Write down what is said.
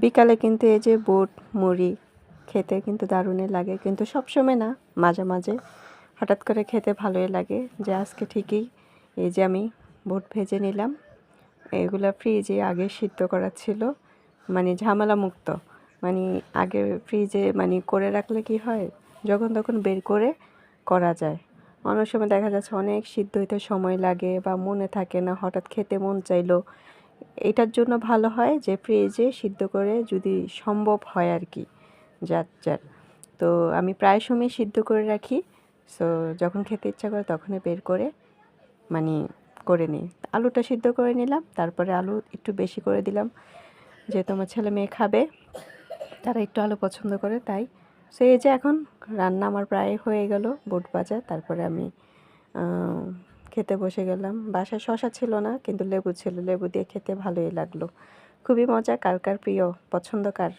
বিকালে কিন্তু এই যে বুট মুড়ি খেতে কিন্তু দারুণই লাগে, কিন্তু সবসময় না, মাঝে মাঝে হঠাৎ করে খেতে ভালোই লাগে। যে আজকে ঠিকই এই যে আমি বুট ভেজে নিলাম, এগুলা ফ্রিজে আগে সিদ্ধ করা ছিল, মানে ঝামেলা মুক্ত। মানে আগে ফ্রিজে মানে করে রাখলে কি হয়, যখন তখন বের করে করা যায়। অনেক সময় দেখা যাচ্ছে অনেক সিদ্ধ হইতে সময় লাগে বা মনে থাকে না, হঠাৎ খেতে মন চাইলো। এটার জন্য ভালো হয় যে ফ্রিজে সিদ্ধ করে যদি সম্ভব হয় আর কি, যার যার। তো আমি প্রায় সময় সিদ্ধ করে রাখি। সো যখন খেতে ইচ্ছা করে তখনই বের করে মানে করে নিই। আলুটা সিদ্ধ করে নিলাম, তারপরে আলু একটু বেশি করে দিলাম, যেহেতু আমার ছেলে মেয়ে খাবে, তারা একটু আলু পছন্দ করে তাই। সো এই যে এখন রান্না আমার প্রায় হয়ে গেল, বুট ভাজা। তারপরে আমি খেতে বসে গেলাম। বাসায় শসা ছিল না, কিন্তু লেবু ছিল, লেবু দিয়ে খেতে ভালোই লাগলো। খুবই মজা। কার কার প্রিয়, পছন্দ কার?